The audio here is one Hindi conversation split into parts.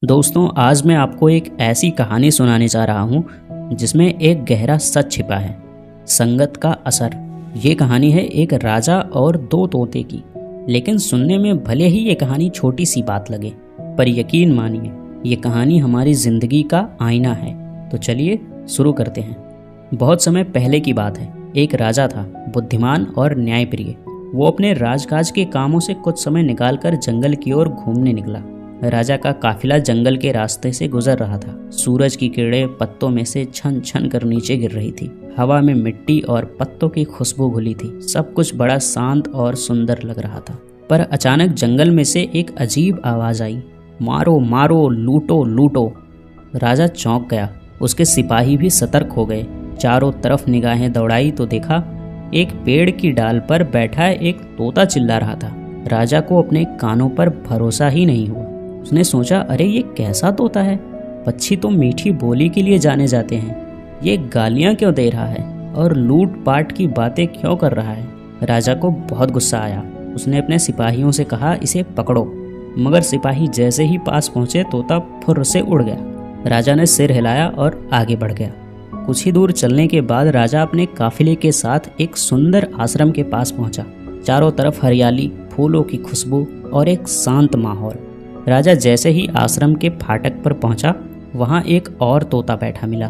दोस्तों, आज मैं आपको एक ऐसी कहानी सुनाने जा रहा हूँ जिसमें एक गहरा सच छिपा है। संगत का असर। ये कहानी है एक राजा और दो तोते की। लेकिन सुनने में भले ही ये कहानी छोटी सी बात लगे, पर यकीन मानिए ये कहानी हमारी जिंदगी का आईना है। तो चलिए शुरू करते हैं। बहुत समय पहले की बात है। एक राजा था, बुद्धिमान और न्यायप्रिय। वो अपने राजकाज के कामों से कुछ समय निकालकर जंगल की ओर घूमने निकला। राजा का काफिला जंगल के रास्ते से गुजर रहा था। सूरज की किरणें पत्तों में से छन छन कर नीचे गिर रही थी। हवा में मिट्टी और पत्तों की खुशबू घुली थी। सब कुछ बड़ा शांत और सुंदर लग रहा था। पर अचानक जंगल में से एक अजीब आवाज आई, मारो मारो, लूटो लूटो। राजा चौंक गया। उसके सिपाही भी सतर्क हो गए। चारों तरफ निगाहें दौड़ाई तो देखा एक पेड़ की डाल पर बैठा एक तोता चिल्ला रहा था। राजा को अपने कानों पर भरोसा ही नहीं हुआ। उसने सोचा, अरे ये कैसा तोता है? पक्षी तो मीठी बोली के लिए जाने जाते हैं, ये गालियां क्यों दे रहा है और लूट पाट की बातें क्यों कर रहा है? राजा को बहुत गुस्सा आया। उसने अपने सिपाहियों से कहा, इसे पकड़ो। मगर सिपाही जैसे ही पास पहुंचे तोता फुर्र से उड़ गया। राजा ने सिर हिलाया और आगे बढ़ गया। कुछ ही दूर चलने के बाद राजा अपने काफिले के साथ एक सुंदर आश्रम के पास पहुंचा। चारों तरफ हरियाली, फूलों की खुशबू और एक शांत माहौल। राजा जैसे ही आश्रम के फाटक पर पहुंचा, वहां एक और तोता बैठा मिला।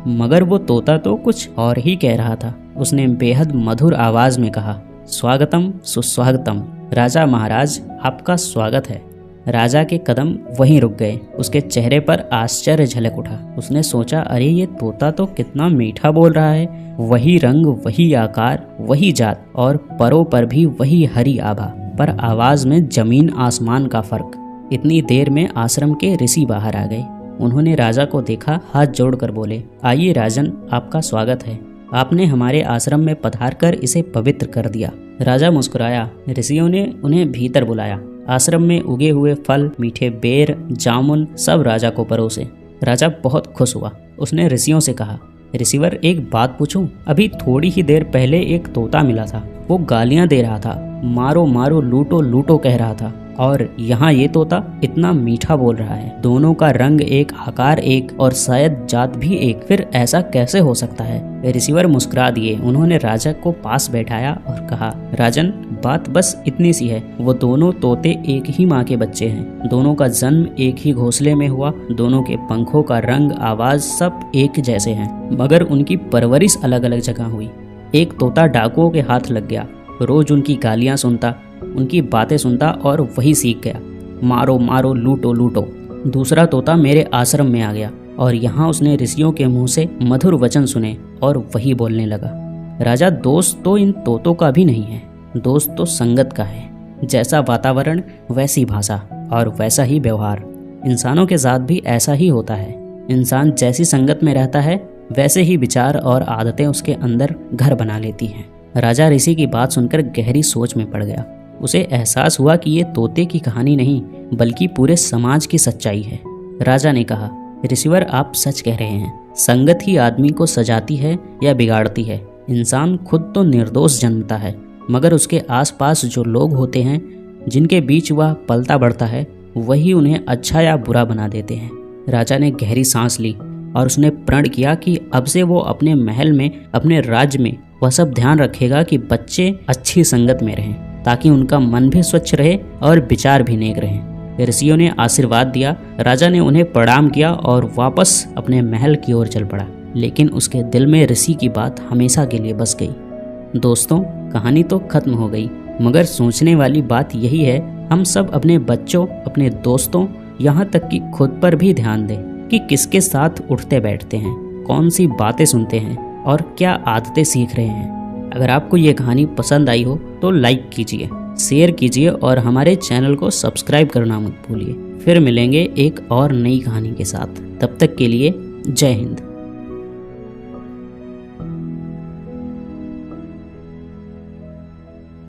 मगर वो तोता तो कुछ और ही कह रहा था। उसने बेहद मधुर आवाज में कहा, स्वागतम सुस्वागतम। राजा महाराज, आपका स्वागत है। राजा के कदम वहीं रुक गए। उसके चेहरे पर आश्चर्य झलक उठा। उसने सोचा, अरे ये तोता तो कितना मीठा बोल रहा है। वही रंग, वही आकार, वही जात और परों पर भी वही हरी आभा, पर आवाज में जमीन आसमान का फर्क। इतनी देर में आश्रम के ऋषि बाहर आ गए। उन्होंने राजा को देखा, हाथ जोड़कर बोले, आइए राजन, आपका स्वागत है। आपने हमारे आश्रम में पधारकर इसे पवित्र कर दिया। राजा मुस्कुराया। ऋषियों ने उन्हें भीतर बुलाया। आश्रम में उगे हुए फल, मीठे बेर, जामुन सब राजा को परोसे। राजा बहुत खुश हुआ। उसने ऋषियों से कहा, ऋषिवर, एक बात पूछूं? अभी थोड़ी ही देर पहले एक तोता मिला था। वो गालियां दे रहा था, मारो मारो, लूटो लूटो कह रहा था। और यहाँ ये तोता इतना मीठा बोल रहा है। दोनों का रंग एक, आकार एक और शायद जात भी एक। फिर ऐसा कैसे हो सकता है? ऋषिवर मुस्कुरा दिए। उन्होंने राजा को पास बैठाया और कहा, राजन, बात बस इतनी सी है। वो दोनों तोते एक ही माँ के बच्चे हैं। दोनों का जन्म एक ही घोंसले में हुआ। दोनों के पंखों का रंग, आवाज सब एक जैसे हैं, मगर उनकी परवरिश अलग अलग जगह हुई। एक तोता डाकुओं के हाथ लग गया। रोज उनकी गालियां सुनता, उनकी बातें सुनता और वही सीख गया, मारो मारो, लूटो लूटो। दूसरा तोता मेरे आश्रम में आ गया और यहाँ उसने ऋषियों के मुंह से मधुर वचन सुने और वही बोलने लगा। राजा, दोस्त तो इन तोतों का भी नहीं है, दोस्त तो संगत का है। जैसा वातावरण वैसी भाषा और वैसा ही व्यवहार। इंसानों के साथ भी ऐसा ही होता है। इंसान जैसी संगत में रहता है वैसे ही विचार और आदतें उसके अंदर घर बना लेती हैं। राजा ऋषि की बात सुनकर गहरी सोच में पड़ गया। उसे एहसास हुआ कि ये तोते की कहानी नहीं बल्कि पूरे समाज की सच्चाई है। राजा ने कहा, ऋषिवर, आप सच कह रहे हैं। संगत ही आदमी को सजाती है या बिगाड़ती है। इंसान खुद तो निर्दोष जन्मता है, मगर उसके आसपास जो लोग होते हैं, जिनके बीच वह पलता बढ़ता है, वही उन्हें अच्छा या बुरा बना देते हैं। राजा ने गहरी सांस ली और उसने प्रण किया कि अब से वो अपने महल में, अपने राज्य में वह सब ध्यान रखेगा कि बच्चे अच्छी संगत में रहें, ताकि उनका मन भी स्वच्छ रहे और विचार भी नेक रहें। ऋषियों ने आशीर्वाद दिया। राजा ने उन्हें प्रणाम किया और वापस अपने महल की ओर चल पड़ा। लेकिन उसके दिल में ऋषि की बात हमेशा के लिए बस गई। दोस्तों, कहानी तो खत्म हो गई, मगर सोचने वाली बात यही है, हम सब अपने बच्चों, अपने दोस्तों, यहाँ तक कि खुद पर भी ध्यान दें कि किसके साथ उठते बैठते हैं, कौन सी बातें सुनते हैं और क्या आदतें सीख रहे हैं। अगर आपको ये कहानी पसंद आई हो तो लाइक कीजिए, शेयर कीजिए और हमारे चैनल को सब्सक्राइब करना मत भूलिए। फिर मिलेंगे एक और नई कहानी के साथ। तब तक के लिए जय हिंद।